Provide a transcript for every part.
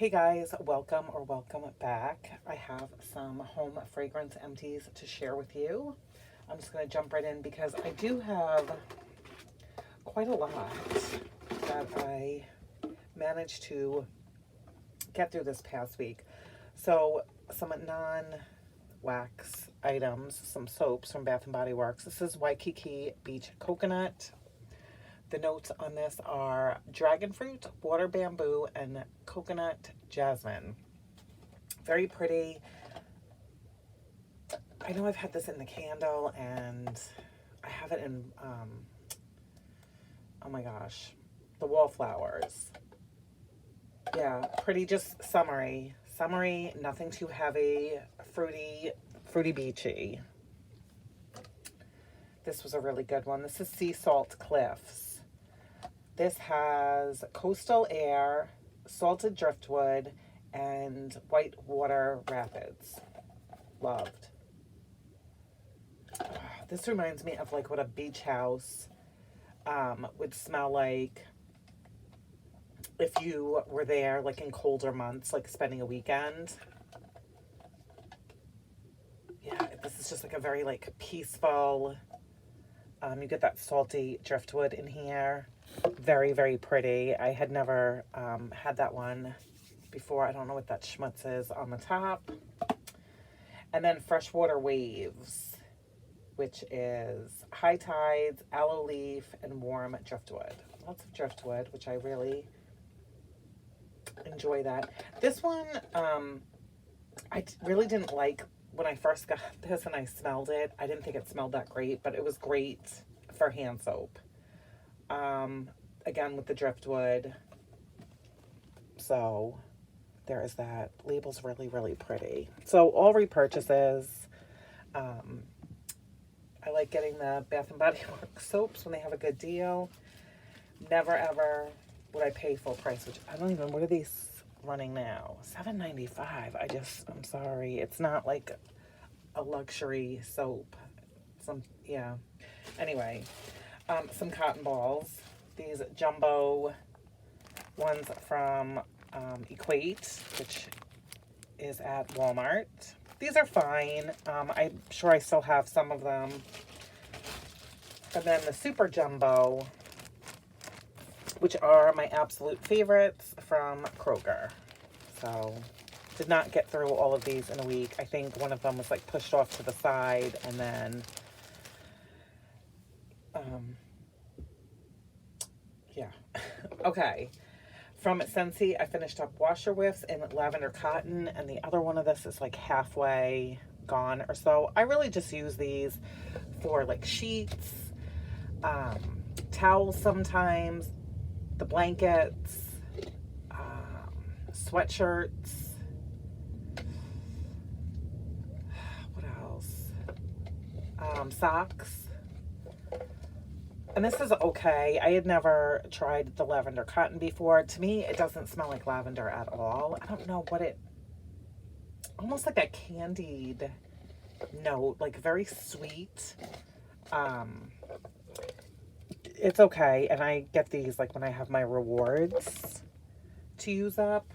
Hey guys, welcome back. I have some home fragrance empties to share with you. I'm just going to jump right in because I do have quite a lot that I managed to get through this past week. So, some non-wax items, some soaps from Bath & Body Works. This is Waikiki Beach Coconut. The notes on this are dragon fruit, water bamboo, and coconut jasmine. Very pretty. I know I've had this in the candle, and I have it in, oh my gosh, the wallflowers. Yeah, pretty, just summery. Summery, nothing too heavy, fruity beachy. This was a really good one. This is Sea Salt Cliffs. This has coastal air, salted driftwood, and white water rapids. Loved. This reminds me of like what a beach house would smell like if you were there like in colder months, like spending a weekend. Yeah, this is just like a very like peaceful, you get that salty driftwood in here. Very, very pretty. I had never had that one before. I don't know what that schmutz is on the top. And then Freshwater Waves, which is high tides, aloe leaf, and warm driftwood. Lots of driftwood, which I really enjoy that. This one, I really didn't like when I first got this and I smelled it. I didn't think it smelled that great, but it was great for hand soap. Again, with the driftwood. So there is that. Label's really, really pretty. So all repurchases. I like getting the Bath & Body Works soaps when they have a good deal. Never, ever would I pay full price, which I don't even, what are these running now? $7.95. I'm sorry. It's not like a luxury soap. Yeah. Anyway, some cotton balls. These jumbo ones from Equate, which is at Walmart. These are fine. I'm sure I still have some of them. And then the super jumbo, which are my absolute favorites from Kroger. So, did not get through all of these in a week. I think one of them was like pushed off to the side, and then yeah. Okay. From Scentsy, I finished up washer whiffs in lavender cotton, and the other one of this is like halfway gone or so. I really just use these for like sheets, towels sometimes, the blankets, sweatshirts. What else? Socks. And this is okay. I had never tried the lavender cotton before. To me, it doesn't smell like lavender at all. I don't know what almost like a candied note, like very sweet. It's okay. And I get these like when I have my rewards to use up.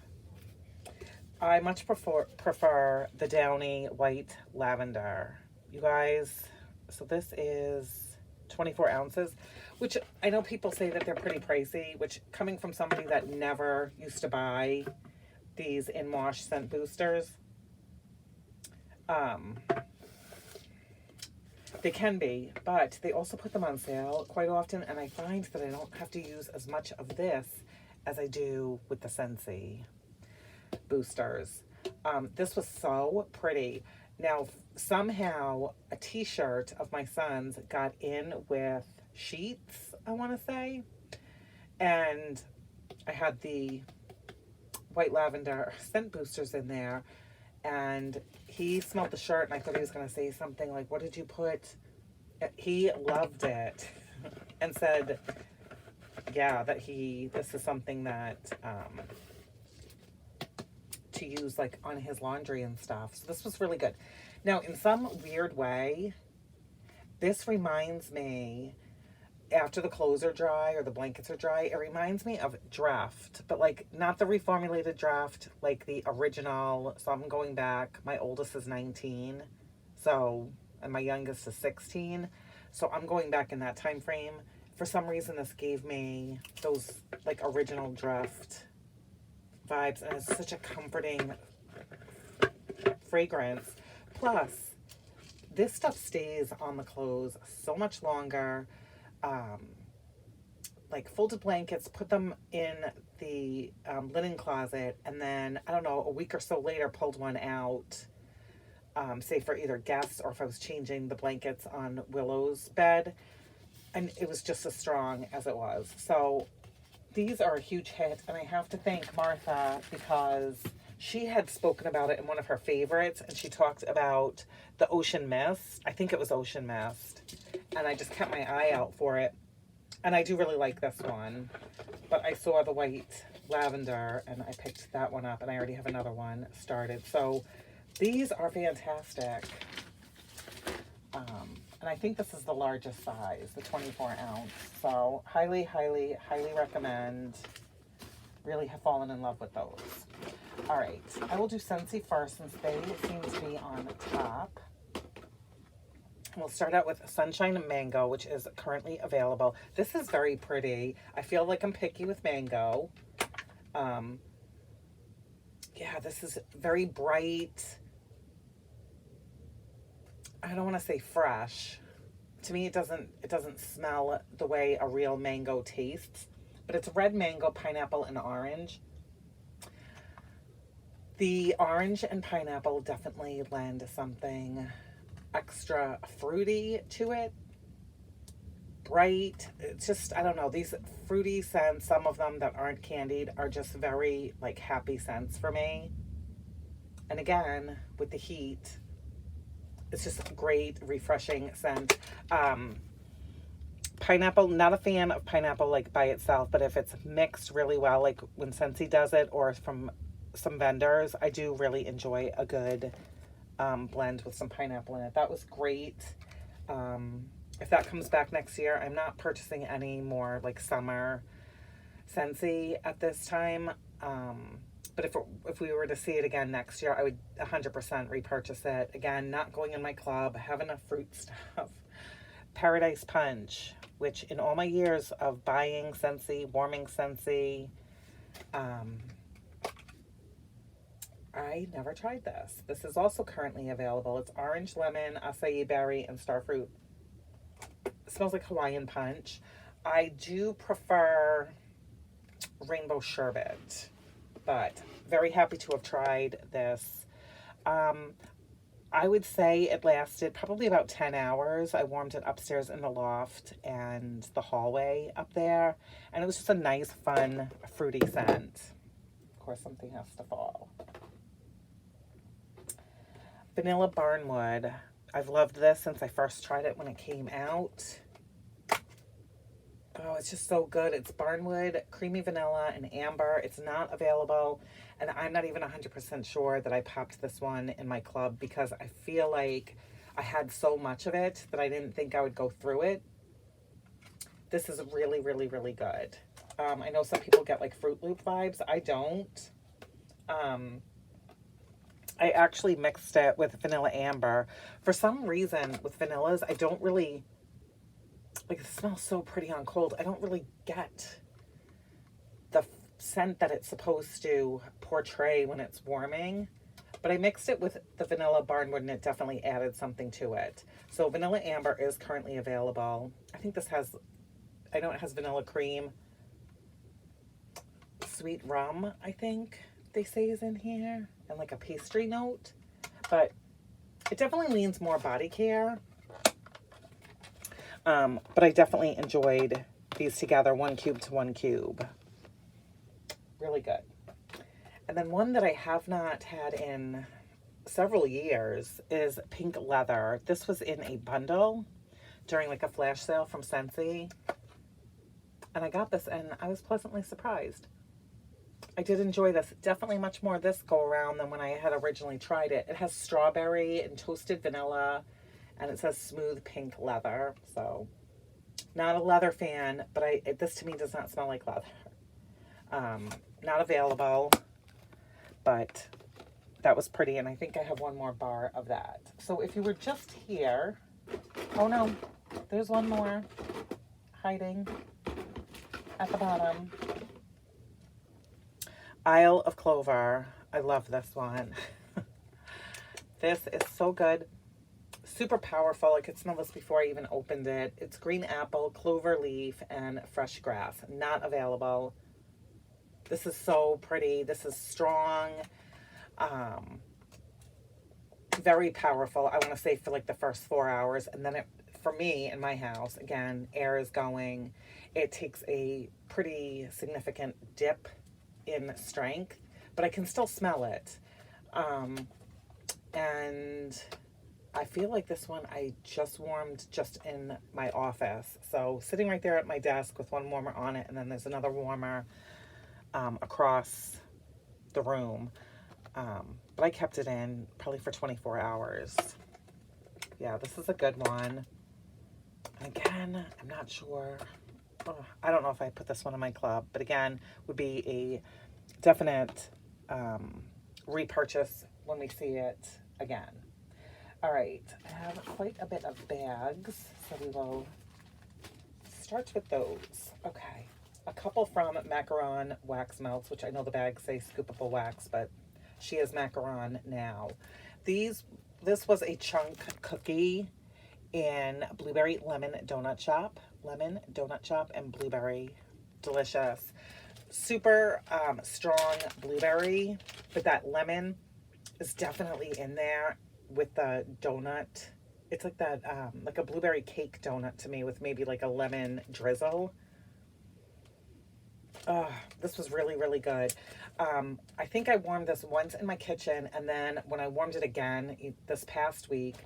I much prefer the Downy White Lavender. You guys, so this is 24 ounces, which I know people say that they're pretty pricey, which coming from somebody that never used to buy these in wash scent boosters, they can be, but they also put them on sale quite often, and I find that I don't have to use as much of this as I do with the Scentsy boosters. This was so pretty. Now, somehow a t-shirt of my son's got in with sheets, I want to say. And I had the white lavender scent boosters in there. And he smelled the shirt, and I thought he was going to say something like, what did you put? He loved it and said, yeah, that this is something that to use like on his laundry and stuff. So this was really good. Now, in some weird way, this reminds me after the clothes are dry or the blankets are dry, it reminds me of Draft, but like not the reformulated Draft, like the original. So I'm going back. My oldest is 19, so, and my youngest is 16. So I'm going back in that time frame. For some reason, this gave me those like original Draft vibes, and it's such a comforting fragrance. Plus, this stuff stays on the clothes so much longer. Like folded blankets, put them in the linen closet, and then, I don't know, a week or so later, pulled one out, say for either guests or if I was changing the blankets on Willow's bed, and it was just as strong as it was. So these are a huge hit, and I have to thank Martha because she had spoken about it in one of her favorites, and she talked about the Ocean Mist. I think it was Ocean Mist, and I just kept my eye out for it. And I do really like this one, but I saw the white lavender and I picked that one up, and I already have another one started. So these are fantastic. And I think this is the largest size, the 24 ounce. So highly, highly, highly recommend. Really have fallen in love with those. All right, I will do Scentsy first since they seem to be on top. We'll start out with Sunshine and Mango, which is currently available. This is very pretty. I feel like I'm picky with mango. Yeah, this is very bright. I don't want to say fresh. To me, it doesn't smell the way a real mango tastes. But it's red mango, pineapple, and orange. The orange and pineapple definitely lend something extra fruity to it. Bright. It's just, I don't know, these fruity scents, some of them that aren't candied, are just very like happy scents for me. And again, with the heat, it's just a great refreshing scent. Pineapple, not a fan of pineapple like by itself, but if it's mixed really well, like when Scentsy does it or from some vendors, I do really enjoy a good blend with some pineapple in it. That was great. If that comes back next year, I'm not purchasing any more like summer Scentsy at this time. But if we were to see it again next year, I would 100% repurchase it. Again, not going in my club, have enough fruit stuff. Paradise Punch, which in all my years of buying Scentsy, warming Scentsy, I never tried this. This is also currently available. It's orange, lemon, acai berry, and starfruit. It smells like Hawaiian Punch. I do prefer rainbow sherbet, but very happy to have tried this. I would say it lasted probably about 10 hours. I warmed it upstairs in the loft and the hallway up there, and it was just a nice, fun, fruity scent. Of course, something has to fall. Vanilla Barnwood. I've loved this since I first tried it when it came out. Oh, it's just so good. It's Barnwood, creamy vanilla, and amber. It's not available, and I'm not even 100% sure that I popped this one in my club because I feel like I had so much of it that I didn't think I would go through it. This is really, really, really good. I know some people get like Fruit Loop vibes. I don't. I actually mixed it with vanilla amber. For some reason, with vanillas, I don't really, like, it smells so pretty on cold. I don't really get the scent that it's supposed to portray when it's warming. But I mixed it with the vanilla Barnwood, and it definitely added something to it. So vanilla amber is currently available. I think this has, I know it has vanilla cream. Sweet rum, I think they say is in here, and like a pastry note, but it definitely leans more body care. But I definitely enjoyed these together, 1 cube to 1 cube. Really good. And then one that I have not had in several years is Pink Leather. This was in a bundle during like a flash sale from Scentsy, and I got this and I was pleasantly surprised. I did enjoy this. Definitely much more this go around than when I had originally tried it. It has strawberry and toasted vanilla, and it says smooth pink leather. So Not a leather fan, but this to me does not smell like leather. Not available, but that was pretty, and I think I have one more bar of that. So if you were just here, oh no, there's one more hiding at the bottom. Isle of Clover. I love this one. This is so good. Super powerful. I could smell this before I even opened it. It's green apple, clover leaf, and fresh grass. Not available. This is so pretty. This is strong. Very powerful. I want to say for like the first 4 hours. And then for me in my house, again, air is going. It takes a pretty significant dip in strength, but I can still smell it. And I feel like this one I just warmed just in my office. So sitting right there at my desk with one warmer on it, and then there's another warmer across the room. But I kept it in probably for 24 hours. Yeah, this is a good one. And again, I'm not sure. Oh, I don't know if I put this one in my club, but again, would be a definite repurchase when we see it again. All right, I have quite a bit of bags, so we will start with those. Okay, a couple from Macaron Wax Melts, which I know the bags say scoopable wax, but she is Macaron now. This was a chunk cookie in blueberry lemon donut shop. Lemon donut shop and blueberry. Delicious. Super strong blueberry, but that lemon is definitely in there with the donut. It's like that, like a blueberry cake donut to me with maybe like a lemon drizzle. This was really, really good. I think I warmed this once in my kitchen, and then when I warmed it again this past week,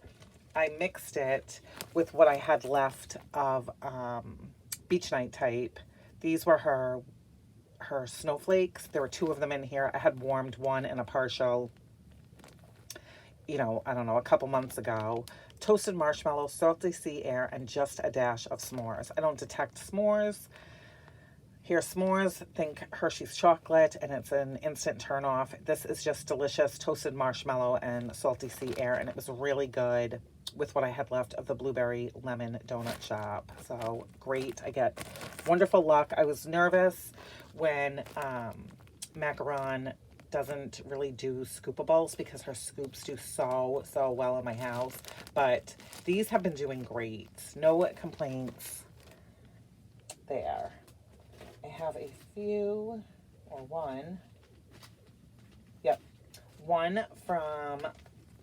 I mixed it with what I had left of Beach Night Type. These were her snowflakes. There were 2 of them in here. I had warmed one in a partial, I don't know, a couple months ago. Toasted marshmallow, salty sea air, and just a dash of s'mores. I don't detect s'mores. Here, s'mores, think Hershey's chocolate, and it's an instant turn off. This is just delicious toasted marshmallow and salty sea air, and it was really good with what I had left of the blueberry lemon donut shop. So great. I get wonderful luck. I was nervous when Macaron doesn't really do scoopables because her scoops do so well in my house, but these have been doing great. No complaints there. I have a few, or one. Yep. One from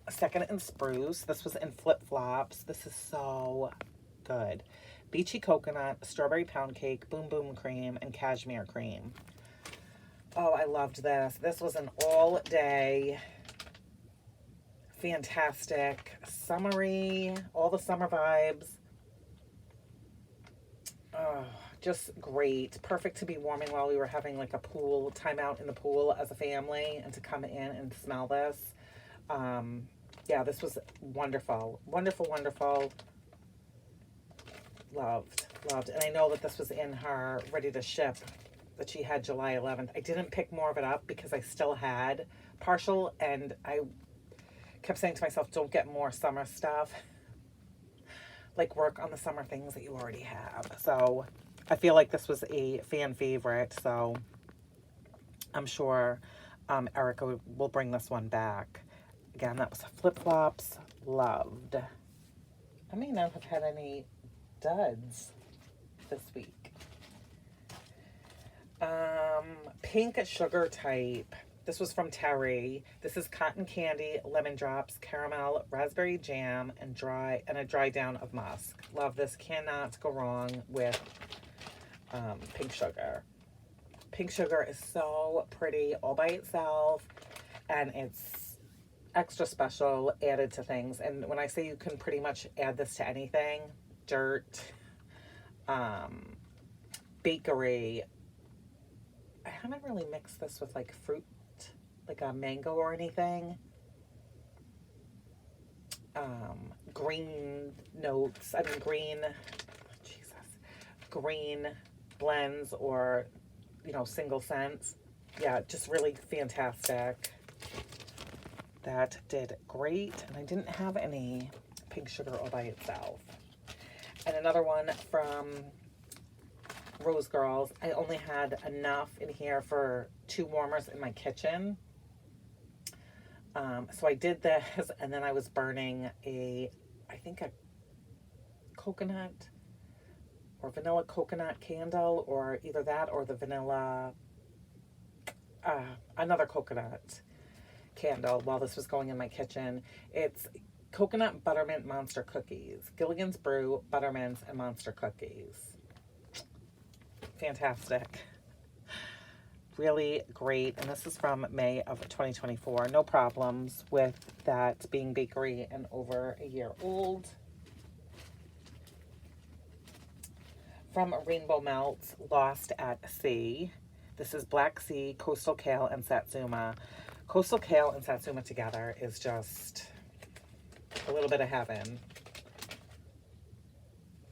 Second and Spruce. This was in flip-flops. This is so good. Beachy coconut, strawberry pound cake, boom boom cream, and cashmere cream. Oh, I loved this. This was an all-day, fantastic, summery, all the summer vibes. Oh, just great. Perfect to be warming while we were having like a pool time out in the pool as a family, and to come in and smell this. Yeah, this was wonderful. Wonderful, wonderful. Loved. And I know that this was in her ready to ship that she had July 11th. I didn't pick more of it up because I still had partial, and I kept saying to myself, don't get more summer stuff. Like, work on the summer things that you already have. So I feel like this was a fan favorite, so I'm sure Erica will bring this one back. Again, that was flip-flops. Loved. I may not have had any duds this week. Pink sugar type. This was from Terry. This is cotton candy, lemon drops, caramel, raspberry jam, and a dry down of musk. Love this. Cannot go wrong with pink sugar. Pink sugar is so pretty all by itself, and it's extra special added to things. And when I say you can pretty much add this to anything, dirt, bakery. I haven't really mixed this with like fruit, like a mango or anything. Green notes, Jesus. green blends or, you know, single scents. Yeah, just really fantastic. That did great. And I didn't have any pink sugar all by itself. And another one from Rose Girls. I only had enough in here for 2 warmers in my kitchen. So I did this, and then I was burning I think a coconut or vanilla coconut candle, or either that or the vanilla, another coconut candle while this was going in my kitchen. It's coconut buttermint monster cookies. Gilligan's Brew, buttermints, and monster cookies. Fantastic. Really great. And this is from May of 2024. No problems with that being bakery and over a year old. From Rainbow Melts, Lost at Sea. This is Black Sea, Coastal Kale, and Satsuma. Coastal Kale and Satsuma together is just a little bit of heaven.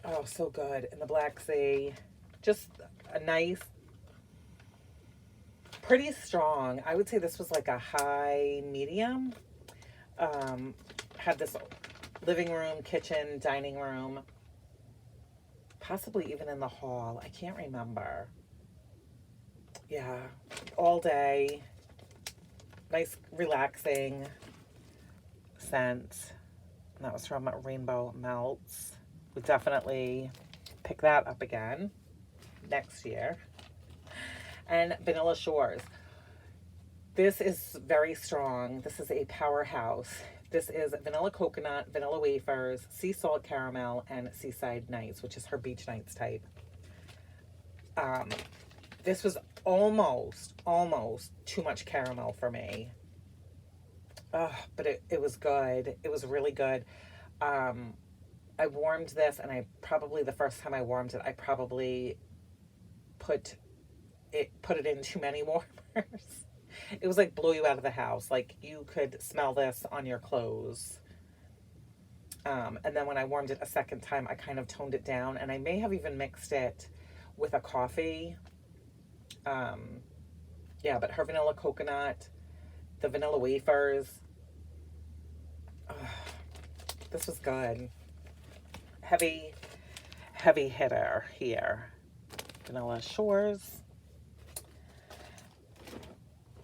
Oh, so good. And the Black Sea, just a nice, pretty strong. I would say this was like a high medium. Had this living room, kitchen, dining room, possibly even in the hall. I can't remember. Yeah, all day. Nice, relaxing scent. And that was from Rainbow Melts. We'll definitely pick that up again next year. And Vanilla Shores. This is very strong. This is a powerhouse. This is vanilla coconut, vanilla wafers, sea salt caramel, and seaside nights, which is her beach nights type. This was almost too much caramel for me. But it was good. It was really good. I warmed this, and the first time I warmed it, I probably put it in too many warmers. It was like blow you out of the house. Like you could smell this on your clothes. And then when I warmed it a second time, I kind of toned it down, and I may have even mixed it with a coffee. Yeah, but her vanilla coconut, the vanilla wafers. This was good. Heavy hitter here. Vanilla Shores.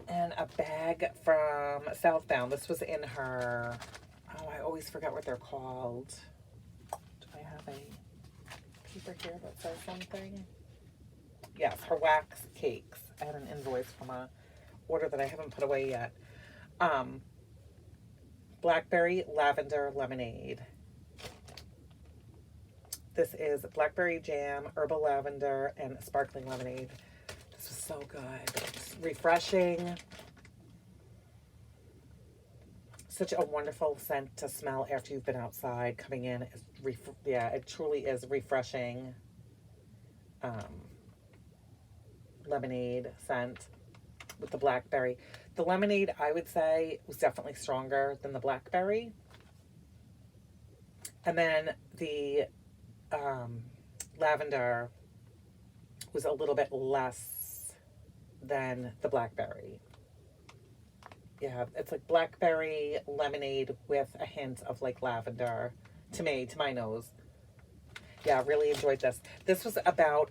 And a bag from Southbound. This was in her, I always forget what they're called. Do I have a paper here that says something? Yes, her wax cakes. I had an invoice from a order that I haven't put away yet. Blackberry Lavender Lemonade. This is blackberry jam, herbal lavender, and sparkling lemonade. This was so good. It's refreshing. Such a wonderful scent to smell after you've been outside. Coming in, it truly is refreshing. Lemonade scent with the blackberry. The lemonade, I would say, was definitely stronger than the blackberry. And then the lavender was a little bit less than the blackberry. Yeah, it's like blackberry lemonade with a hint of like lavender to me, to my nose. Yeah, really enjoyed this. This was about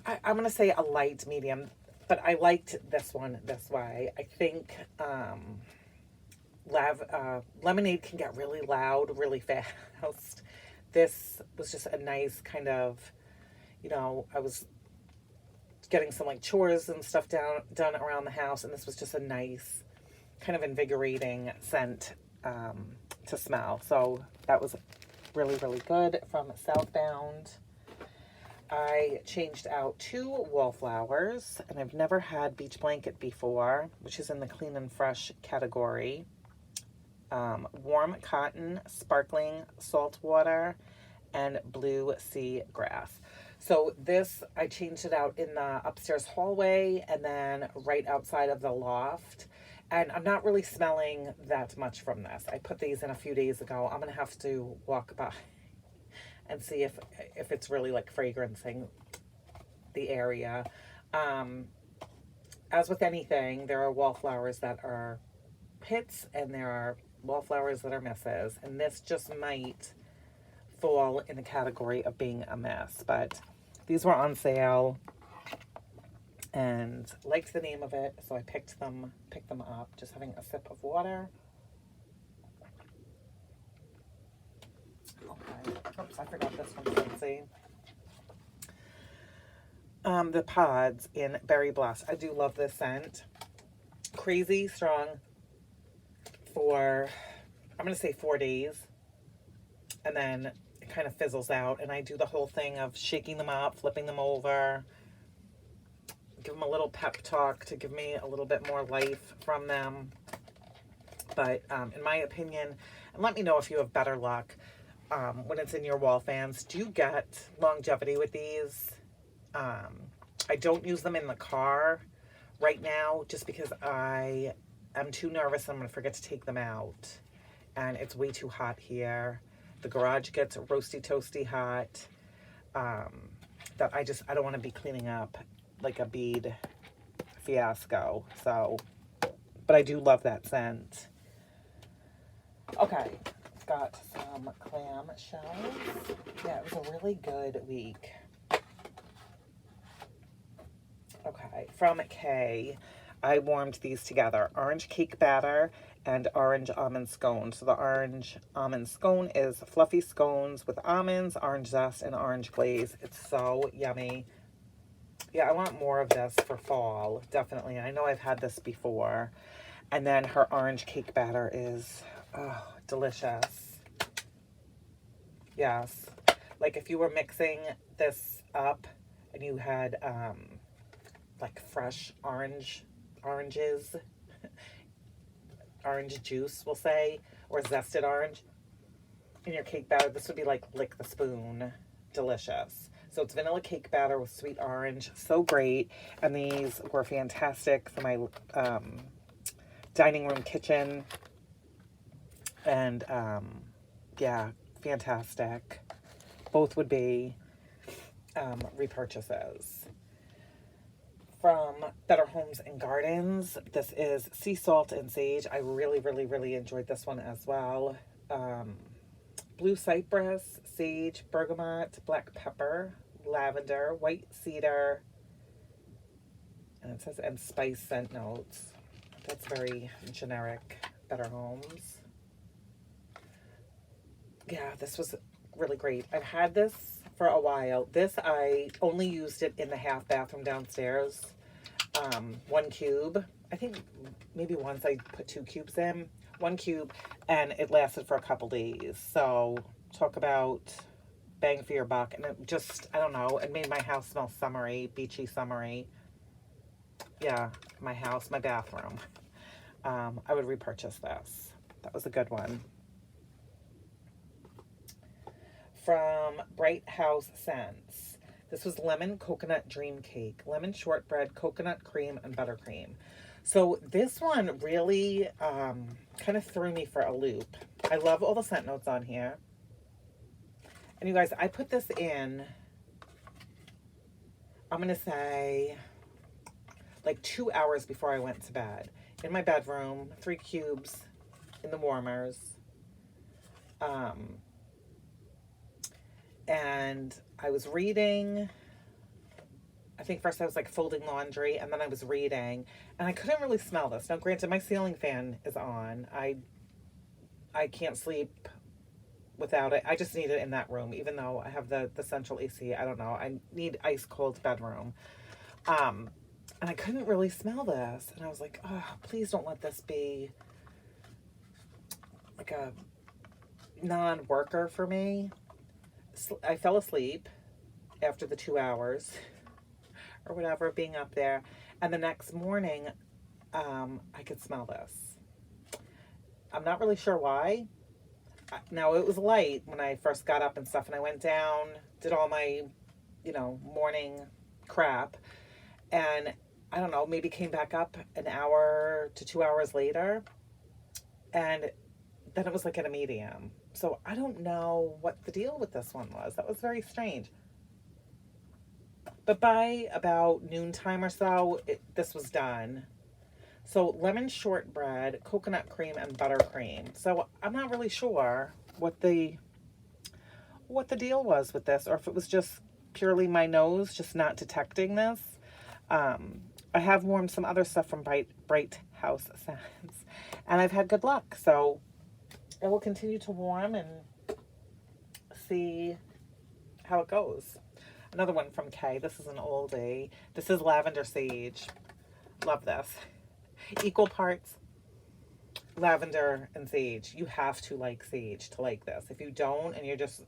I'm going to say a light medium, but I liked this one this way. I think lemonade can get really loud really fast. This was just a nice kind of, I was getting some like chores and stuff done around the house, and this was just a nice kind of invigorating scent to smell. So that was really, really good from Southbound. I changed out 2 wallflowers, and I've never had Beach Blanket before, which is in the clean and fresh category. Warm Cotton, Sparkling Salt Water, and Blue Sea Grass. So this, I changed it out in the upstairs hallway and then right outside of the loft. And I'm not really smelling that much from this. I put these in a few days ago. I'm going to have to walk by and see if it's really like fragrancing the area. As with anything, there are wallflowers that are hits and there are wallflowers that are misses, and this just might fall in the category of being a miss. But these were on sale and liked the name of it, so I picked them up. Just having a sip of water. Okay. Oops, I forgot this one, Scentsy. The pods in Berry Blast. I do love this scent. Crazy strong for, I'm going to say 4 days. And then it kind of fizzles out. And I do the whole thing of shaking them up, flipping them over. Give them a little pep talk to give me a little bit more life from them. But in my opinion, and let me know if you have better luck when it's in your wall fans. Do you get longevity with these? I don't use them in the car right now just because I am too nervous I'm going to forget to take them out. And it's way too hot here. The garage gets roasty toasty hot. That I don't want to be cleaning up like a bead fiasco. So, but I do love that scent. Okay, I've got some clam shells. Yeah, it was a really good week. Okay, from Kay, I warmed these together. Orange cake batter and orange almond scone. So the orange almond scone is fluffy scones with almonds, orange zest, and orange glaze. It's so yummy. Yeah, I want more of this for fall, definitely. I know I've had this before. And then her orange cake batter is delicious. Yes. Like if you were mixing this up and you had like fresh oranges, orange juice, we'll say, or zested orange in your cake batter, this would be like lick the spoon. Delicious. So it's vanilla cake batter with sweet orange. So great. And these were fantastic for my dining room kitchen. And yeah, fantastic. Both would be repurchases. From Better Homes and Gardens, this is Sea Salt and Sage. I really, really, really enjoyed this one as well. Blue cypress, sage, bergamot, black pepper, lavender, white cedar, and it says, and spice scent notes. That's very generic, Better Homes. Yeah, this was really great. I've had this for a while. This, I only used it in the half bathroom downstairs. 1 cube. I think maybe once I put 2 cubes in. 1 cube, and it lasted for a couple days. So talk about bang for your buck. And it just, I don't know, it made my house smell summery, beachy summery. Yeah, my house, my bathroom. I would repurchase this. That was a good one. From Bright House Scents. This was lemon coconut dream cake, lemon shortbread, coconut cream, and buttercream. So this one really kind of threw me for a loop. I love all the scent notes on here. And you guys, I put this in, I'm going to say, like 2 hours before I went to bed. In my bedroom, 3 cubes in the warmers. And I was reading. I think first I was like folding laundry, and then I was reading, and I couldn't really smell this. Now, granted, my ceiling fan is on. I can't sleep without it. I just need it in that room, even though I have the central AC. I don't know. I need ice cold bedroom. And I couldn't really smell this, and I was like, oh, please don't let this be like a non-worker for me. I fell asleep after the 2 hours or whatever being up there, and the next morning I could smell this. I'm not really sure why. Now, it was light when I first got up and stuff, and I went down, did all my, morning crap, and I don't know, maybe came back up an hour to 2 hours later, and then it was like at a medium. So I don't know what the deal with this one was. That was very strange. But by about noontime or so, this was done. So lemon shortbread, coconut cream, and buttercream. So I'm not really sure what the deal was with this, or if it was just purely my nose just not detecting this. I have warmed some other stuff from Bright House Scents, and I've had good luck. So I will continue to warm and see how it goes. Another one from Kay. This is an oldie. This is Lavender Sage. Love this. Equal parts lavender and sage. You have to like sage to like this. If you don't and you're just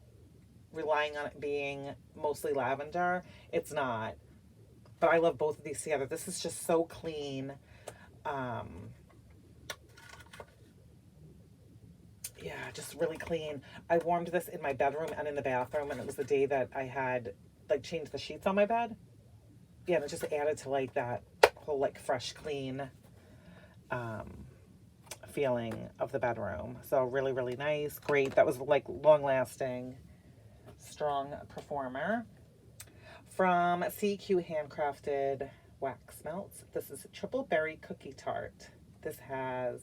relying on it being mostly lavender, it's not. But I love both of these together. This is just so clean. Yeah, just really clean. I warmed this in my bedroom and in the bathroom, and it was the day that I had like changed the sheets on my bed. Yeah, and it just added to like that whole like fresh, clean feeling of the bedroom. So really, really nice. Great. That was like long lasting, strong performer. From CQ Handcrafted Wax Melts, this is Triple Berry Cookie Tart. This has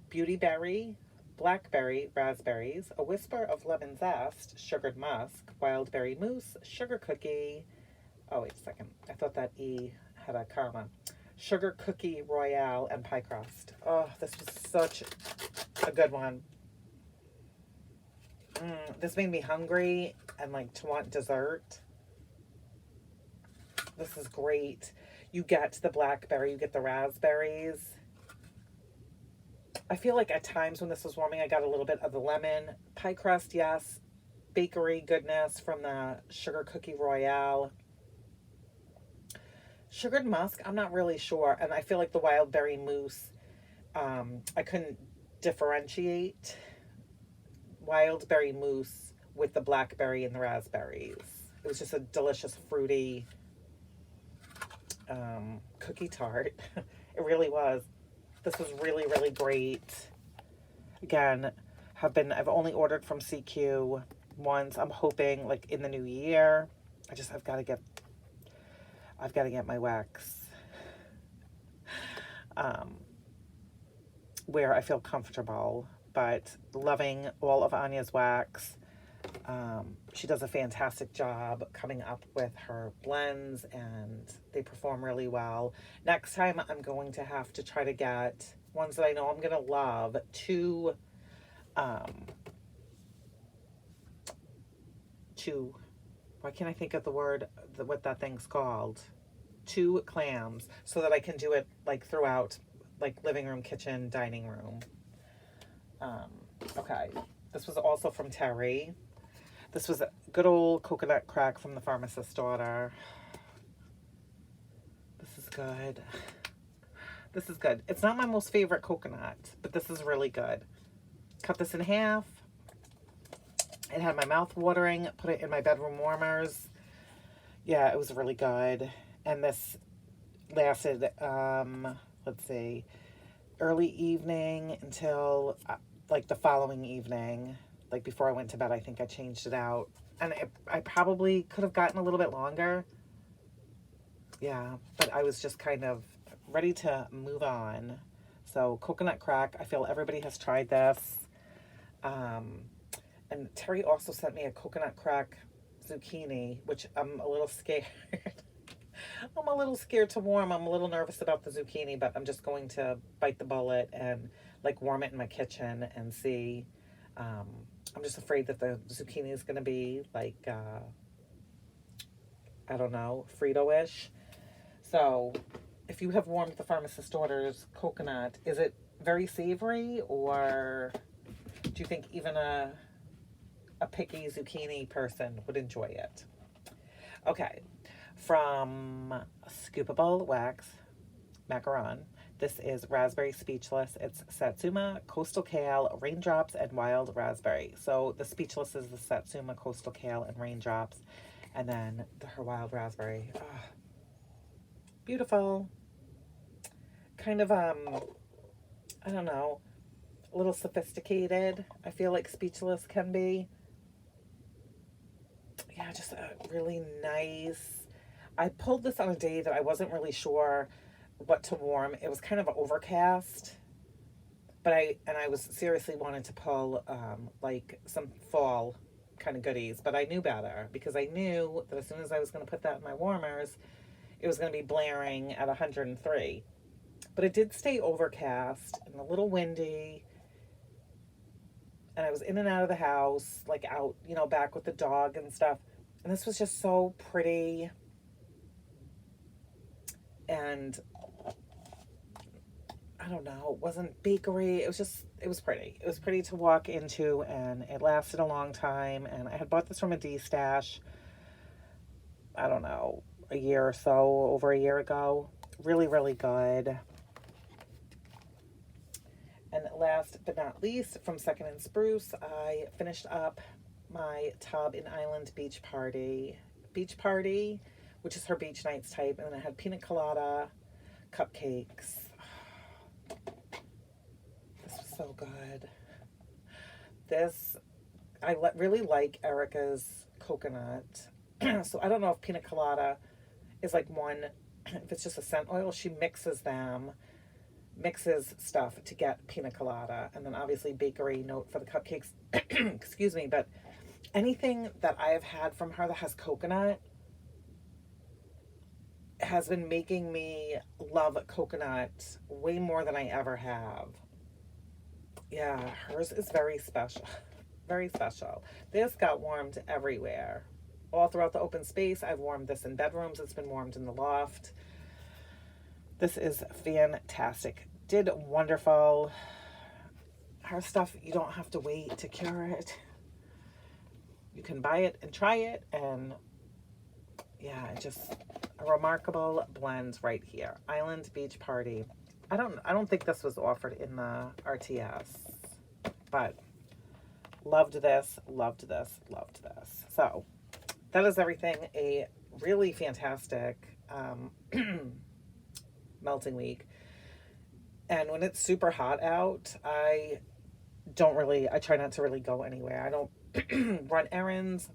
beauty berry, blackberry, raspberries, a whisper of lemon zest, sugared musk, wild berry mousse, sugar cookie. Oh, wait a second. I thought that E had a comma. Sugar cookie royale and pie crust. Oh, this was such a good one. This made me hungry and like to want dessert. This is great. You get the blackberry, you get the raspberries. I feel like at times when this was warming, I got a little bit of the lemon. Pie crust, yes. Bakery goodness from the sugar cookie royale. Sugared musk, I'm not really sure. And I feel like the wild berry mousse, I couldn't differentiate wild berry mousse with the blackberry and the raspberries. It was just a delicious fruity cookie tart. It really was. This was really, really great. Again, I've only ordered from CQ once. I'm hoping like in the new year. I've got to get my wax where I feel comfortable, but loving all of Anya's wax. She does a fantastic job coming up with her blends, and they perform really well. Next time I'm going to have to try to get ones that I know I'm going to love. Why can't I think of the word, what that thing's called? 2 clams, so that I can do it like throughout, like living room, kitchen, dining room. Okay, this was also from Terry. This was a good old coconut crack from the pharmacist's daughter. This is good. This is good. It's not my most favorite coconut, but this is really good. Cut this in half. It had my mouth watering. Put it in my bedroom warmers. Yeah, it was really good. And this lasted, let's see, early evening until like the following evening. Like before I went to bed, I think I changed it out. And I probably could have gotten a little bit longer. Yeah, but I was just kind of ready to move on. So coconut crack, I feel everybody has tried this. And Terry also sent me a coconut crack zucchini, which I'm a little scared. I'm a little scared to warm. I'm a little nervous about the zucchini, but I'm just going to bite the bullet and like warm it in my kitchen and see. I'm just afraid that the zucchini is going to be like, I don't know, Frito-ish. So if you have warmed the pharmacist's daughter's coconut, is it very savory, or do you think even a picky zucchini person would enjoy it? Okay, from Scoopable Wax Macaron. This is Raspberry Speechless. It's Satsuma, Coastal Kale, Raindrops, and Wild Raspberry. So the Speechless is the Satsuma, Coastal Kale, and Raindrops. And then her Wild Raspberry. Oh, beautiful. Kind of, I don't know. a little sophisticated. I feel like Speechless can be. Yeah, just a really nice. I pulled this on a day that I wasn't really sure what to warm. It was kind of overcast, but I was seriously wanting to pull like some fall kind of goodies, but I knew better because I knew that as soon as I was going to put that in my warmers, it was going to be blaring at 103. But it did stay overcast and a little windy, and I was in and out of the house, like out, back with the dog and stuff. And this was just so pretty. And I don't know, it wasn't bakery. It was pretty. It was pretty to walk into, and it lasted a long time. And I had bought this from a D stash, I don't know, a year or so, over a year ago. Really, really good. And last but not least, from Second and Spruce, I finished up my tub in Island Beach Party, which is her beach nights type. And then I had pina colada, cupcakes. This was so good. I really like Erica's coconut. So I don't know if pina colada is like one, if it's just a scent oil, she mixes stuff to get pina colada, and then obviously bakery note for the cupcakes. Excuse me, but anything that I have had from her that has coconut has been making me love coconut way more than I ever have. Yeah, hers is very special. Very special. This got warmed everywhere. All throughout the open space. I've warmed this in bedrooms. It's been warmed in the loft. This is fantastic. Did wonderful. Her stuff, you don't have to wait to cure it. You can buy it and try it, and yeah, just a remarkable blend right here. Island Beach Party. I don't think this was offered in the RTS, but loved this, loved this, loved this. So that is everything. A really fantastic melting week. And when it's super hot out, I try not to really go anywhere. I don't run errands.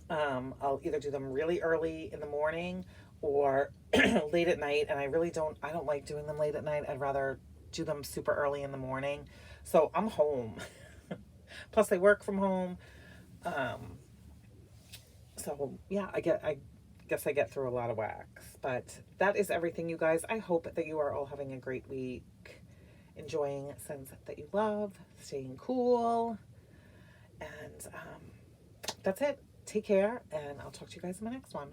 I'll either do them really early in the morning or late at night. And I don't like doing them late at night. I'd rather do them super early in the morning. So I'm home. Plus I work from home. So yeah, I guess I get through a lot of wax. But that is everything, you guys. I hope that you are all having a great week, enjoying scents that you love, staying cool, and that's it. Take care, and I'll talk to you guys in my next one.